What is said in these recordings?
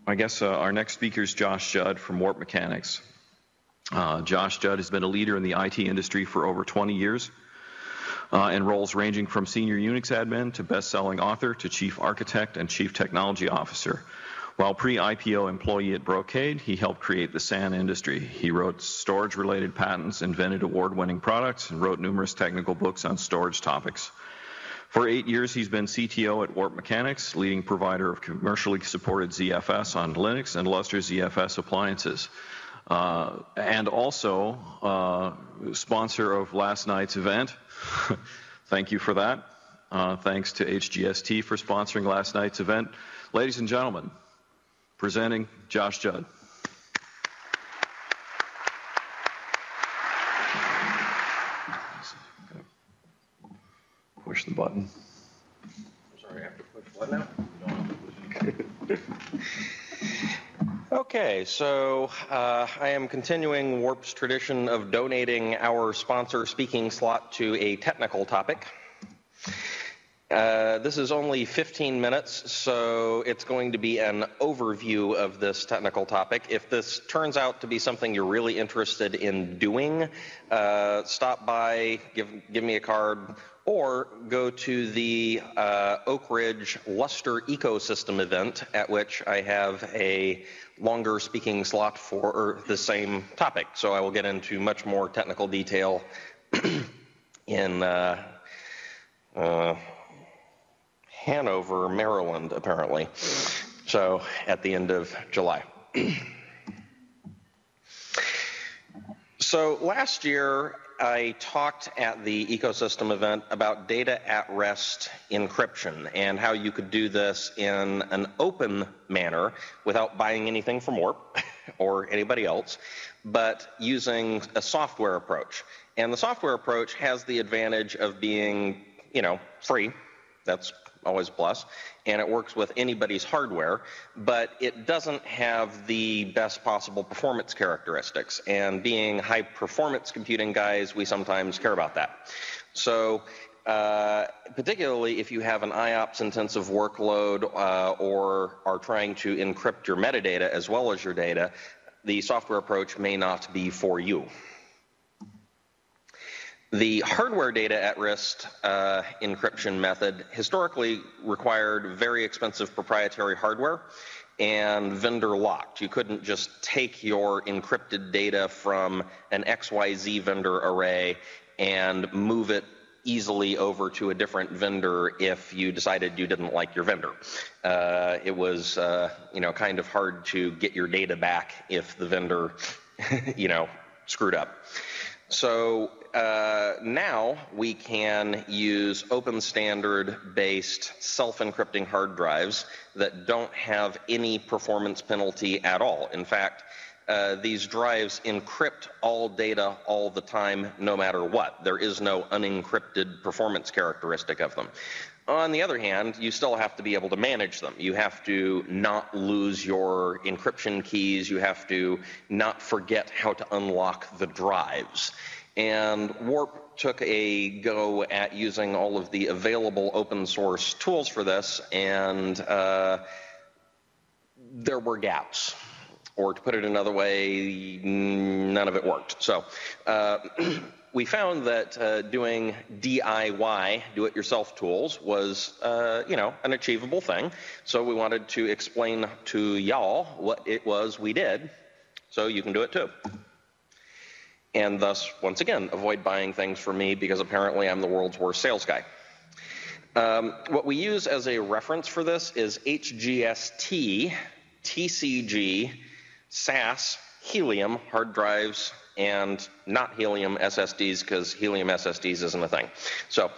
I guess our next speaker is Josh Judd from Warp Mechanics. Josh Judd has been a leader in the IT industry for over 20 years in roles ranging from senior Unix admin to best-selling author to chief architect and chief technology officer. While pre-IPO employee at Brocade, he helped create the SAN industry. He wrote storage-related patents, invented award-winning products, and wrote numerous technical books on storage topics. For 8 years, he's been CTO at Warp Mechanics, leading provider of commercially supported ZFS on Linux and Lustre ZFS appliances. And also sponsor of last night's event. Thank you for that. Thanks to HGST for sponsoring last night's event. Ladies and gentlemen, presenting Josh Judd. Push the button. Sorry, I have to push what now? You don't have to push it. Okay, so I am continuing Warp's tradition of donating our sponsor speaking slot to a technical topic. This is only 15 minutes, so it's going to be an overview of this technical topic. If this turns out to be something you're really interested in doing, stop by, give me a card, or go to the Oak Ridge Lustre ecosystem event, at which I have a longer speaking slot for the same topic. So I will get into much more technical detail in Hanover, Maryland, apparently. So at the end of July. So last year, I talked at the ecosystem event about data at rest encryption and how you could do this in an open manner without buying anything from Warp or anybody else, but using a software approach. And the software approach has the advantage of being, free. That's always a plus, and it works with anybody's hardware, but it doesn't have the best possible performance characteristics. And being high performance computing guys, we sometimes care about that. So particularly if you have an IOPS intensive workload or are trying to encrypt your metadata as well as your data, the software approach may not be for you. The hardware data at rest encryption method historically required very expensive proprietary hardware and vendor locked. You couldn't just take your encrypted data from an XYZ vendor array and move it easily over to a different vendor if you decided you didn't like your vendor. It was kind of hard to get your data back if the vendor screwed up. So now we can use open standard based self-encrypting hard drives that don't have any performance penalty at all. In fact, these drives encrypt all data all the time, no matter what. There is no unencrypted performance characteristic of them. On the other hand, you still have to be able to manage them. You have to not lose your encryption keys. You have to not forget how to unlock the drives. And Warp took a go at using all of the available open source tools for this, and there were gaps. Or to put it another way, none of it worked. So we found that doing DIY, do-it-yourself tools, was an achievable thing. So we wanted to explain to y'all what it was we did, so you can do it too. And thus, once again, avoid buying things from me because apparently I'm the world's worst sales guy. What we use as a reference for this is HGST, TCG, SAS, Helium hard drives, and not Helium SSDs because Helium SSDs isn't a thing. So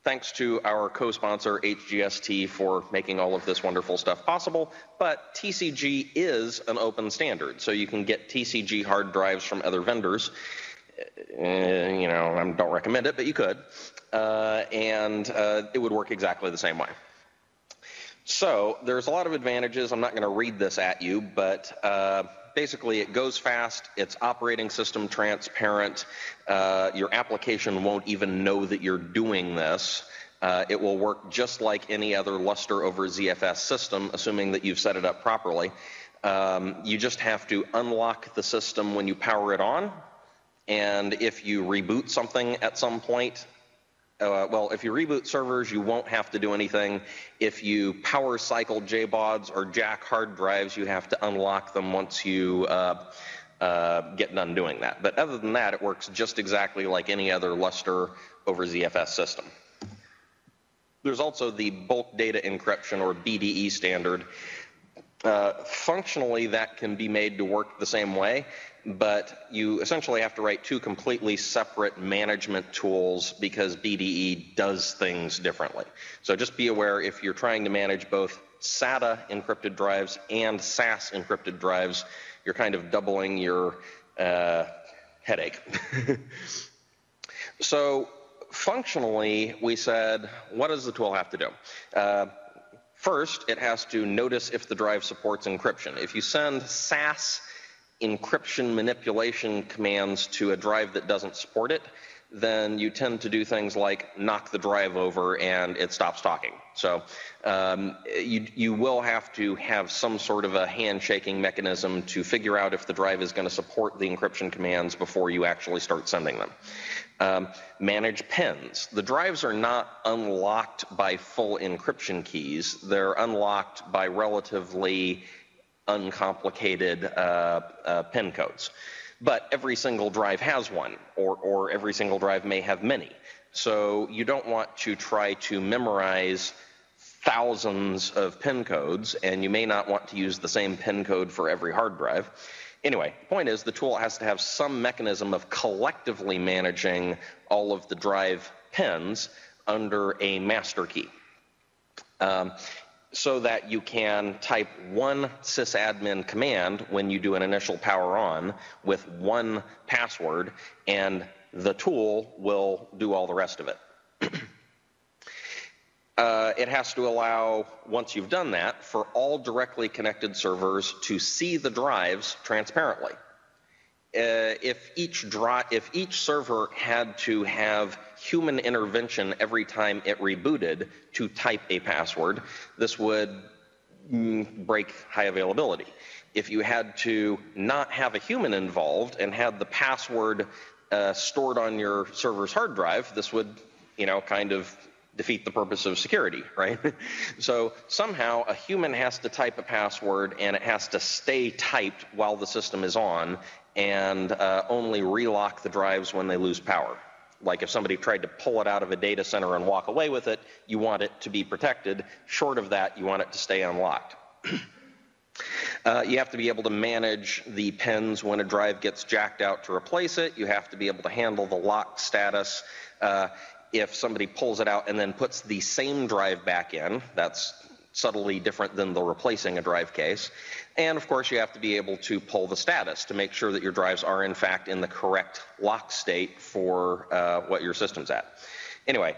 thanks to our co-sponsor HGST for making all of this wonderful stuff possible, but TCG is an open standard, so you can get TCG hard drives from other vendors. I don't recommend it, but you could, and it would work exactly the same way. So there's a lot of advantages. I'm not going to read this at you, but basically it goes fast, it's operating system transparent, your application won't even know that you're doing this, It will work just like any other Lustre over ZFS system, assuming that you've set it up properly. You just have to unlock the system when you power it on, and if you reboot something at some point, well, if you reboot servers, you won't have to do anything. If you power cycle JBODs or jack hard drives, you have to unlock them once you get done doing that. But other than that, it works just exactly like any other Lustre over ZFS system. There's also the bulk data encryption, or BDE standard. Functionally, that can be made to work the same way, but you essentially have to write two completely separate management tools because BDE does things differently. So just be aware, if you're trying to manage both SATA encrypted drives and SAS encrypted drives, you're kind of doubling your headache. So functionally, we said, what does the tool have to do? First, it has to notice if the drive supports encryption. If you send SAS encryption manipulation commands to a drive that doesn't support it, then you tend to do things like knock the drive over and it stops talking. So you will have to have some sort of a handshaking mechanism to figure out if the drive is going to support the encryption commands before you actually start sending them. Manage pins. The drives are not unlocked by full encryption keys. They're unlocked by relatively uncomplicated pin codes. But every single drive has one, or every single drive may have many. So you don't want to try to memorize thousands of pin codes, and you may not want to use the same pin code for every hard drive. Anyway, the point is the tool has to have some mechanism of collectively managing all of the drive pins under a master key. So that you can type one sysadmin command when you do an initial power on with one password, and the tool will do all the rest of it. It has to allow, once you've done that, for all directly connected servers to see the drives transparently. If each server had to have human intervention every time it rebooted to type a password, this would break high availability. If you had to not have a human involved and had the password stored on your server's hard drive, this would, kind of defeat the purpose of security, right? So somehow a human has to type a password, and it has to stay typed while the system is on, and only relock the drives when they lose power. Like if somebody tried to pull it out of a data center and walk away with it, you want it to be protected. Short of that, you want it to stay unlocked. You have to be able to manage the pins when a drive gets jacked out to replace it. You have to be able to handle the lock status. If somebody pulls it out and then puts the same drive back in, that's subtly different than the replacing a drive case. And of course, you have to be able to pull the status to make sure that your drives are in fact in the correct lock state for what your system's at. Anyway,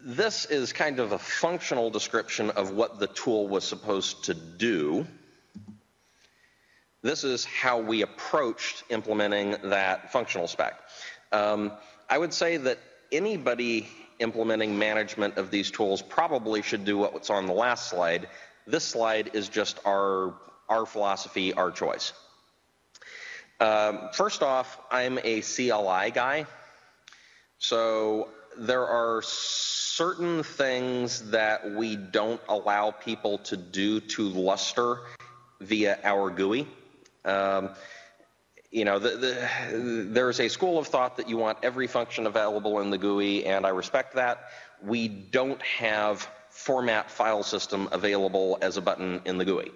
this is kind of a functional description of what the tool was supposed to do. This is how we approached implementing that functional spec. I would say that anybody implementing management of these tools probably should do what's on the last slide. This slide is just our philosophy, our choice. First off, I'm a CLI guy. So there are certain things that we don't allow people to do to Lustre via our GUI. There's a school of thought that you want every function available in the GUI, and I respect that. We don't have format file system available as a button in the GUI.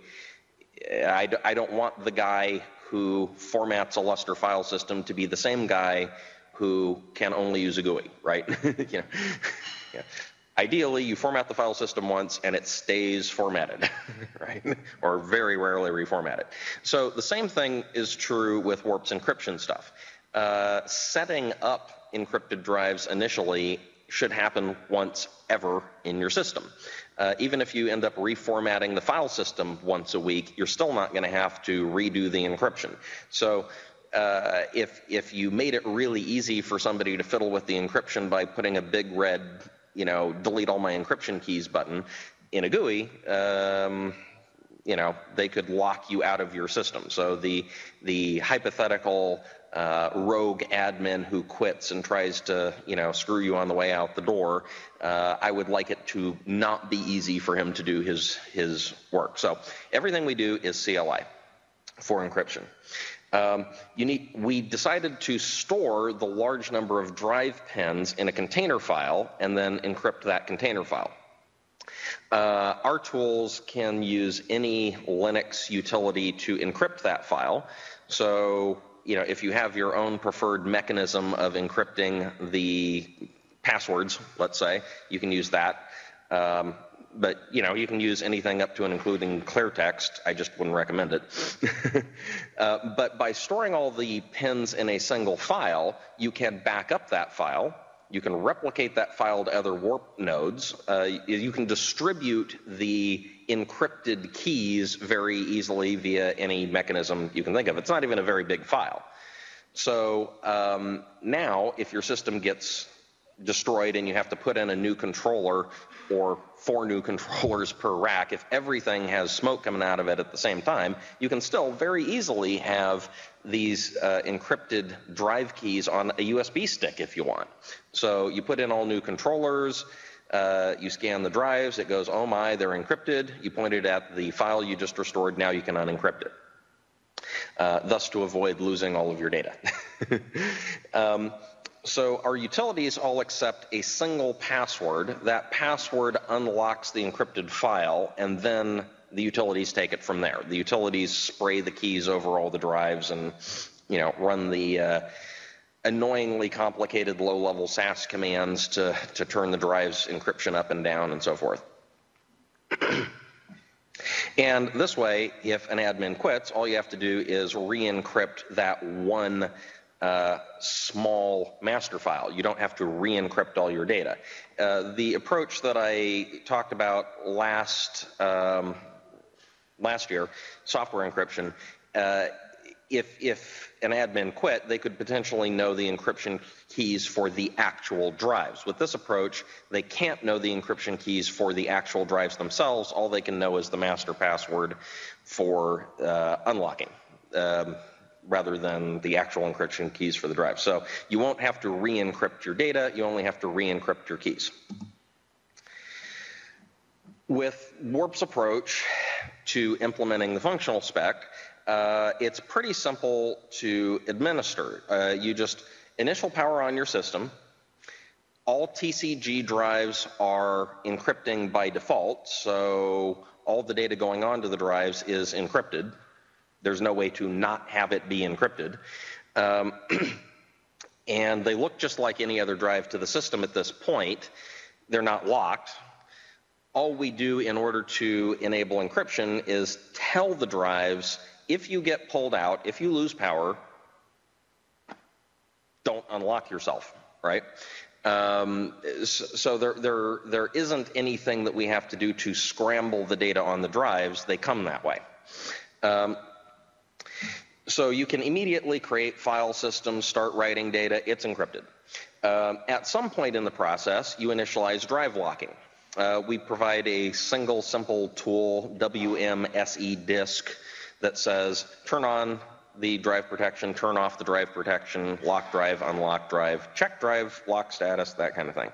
I don't want the guy who formats a Lustre file system to be the same guy who can only use a GUI, right? Yeah. Ideally, you format the file system once and it stays formatted, right? Or very rarely reformatted. So the same thing is true with Warp's encryption stuff. Setting up encrypted drives initially should happen once ever in your system. Even if you end up reformatting the file system once a week, you're still not going to have to redo the encryption. So if you made it really easy for somebody to fiddle with the encryption by putting a big red delete all my encryption keys button in a GUI, they could lock you out of your system. So the hypothetical rogue admin who quits and tries to, screw you on the way out the door, I would like it to not be easy for him to do his work. So everything we do is CLI for encryption. We decided to store the large number of drive pins in a container file and then encrypt that container file. Our tools can use any Linux utility to encrypt that file. So, if you have your own preferred mechanism of encrypting the passwords, let's say, you can use that. But, you can use anything up to and including clear text. I just wouldn't recommend it. But by storing all the pins in a single file, you can back up that file. You can replicate that file to other warp nodes. You can distribute the encrypted keys very easily via any mechanism you can think of. It's not even a very big file. So now, if your system gets destroyed and you have to put in a new controller or 4 new controllers per rack, if everything has smoke coming out of it at the same time, you can still very easily have these encrypted drive keys on a USB stick if you want. So you put in all new controllers, you scan the drives, it goes, oh my, they're encrypted. You point it at the file you just restored, now you can unencrypt it. Thus to avoid losing all of your data. So our utilities all accept a single password. That password unlocks the encrypted file, and then the utilities take it from there. The utilities spray the keys over all the drives and, run the annoyingly complicated low-level SAS commands to turn the drive's encryption up and down and so forth. And this way, if an admin quits, all you have to do is re-encrypt that one small master file. You don't have to re-encrypt all your data. The approach that I talked about last year, software encryption, if an admin quit, they could potentially know the encryption keys for the actual drives. With this approach, they can't know the encryption keys for the actual drives themselves. All they can know is the master password for unlocking, rather than the actual encryption keys for the drive. So you won't have to re-encrypt your data, you only have to re-encrypt your keys. With Warp's approach to implementing the functional spec, it's pretty simple to administer. You just initial power on your system. All TCG drives are encrypting by default, so all the data going onto the drives is encrypted. There's no way to not have it be encrypted. And they look just like any other drive to the system at this point. They're not locked. All we do in order to enable encryption is tell the drives, if you get pulled out, if you lose power, don't unlock yourself, right? So there isn't anything that we have to do to scramble the data on the drives. They come that way. So you can immediately create file systems, start writing data. It's encrypted. At some point in the process, you initialize drive locking. We provide a single simple tool, WMSE disk, that says turn on the drive protection, turn off the drive protection, lock drive, unlock drive, check drive, lock status, that kind of thing.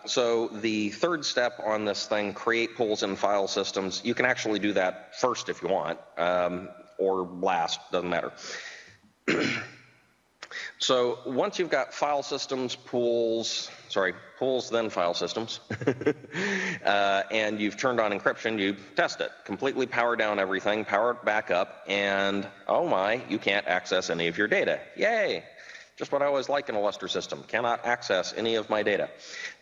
So the third step on this thing, create pools in file systems, you can actually do that first if you want, or last, doesn't matter. So once you've got file systems, pools then file systems, and you've turned on encryption, you test it. Completely power down everything, power it back up, and oh my, you can't access any of your data. Yay! Just what I always like in a Lustre system. Cannot access any of my data.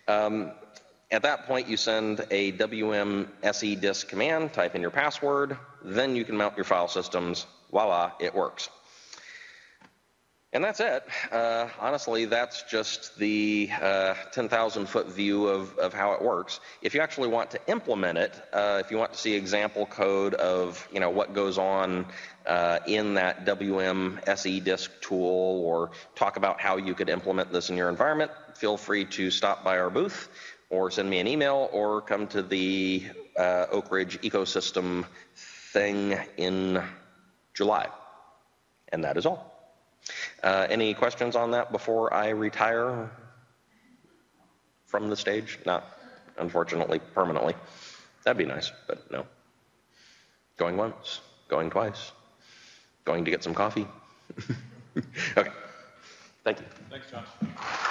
At that point, you send a WMSE disk command, type in your password, then you can mount your file systems. Voila, it works. And that's it. Honestly, that's just the 10,000-foot view of how it works. If you actually want to implement it, if you want to see example code of what goes on in that WMSE disk tool, or talk about how you could implement this in your environment, feel free to stop by our booth or send me an email or come to the Oak Ridge ecosystem thing in July. And that is all. Any questions on that before I retire from the stage? Not, unfortunately, permanently. That'd be nice, but no. Going once, going twice, going to get some coffee. Okay, thank you. Thanks, Josh.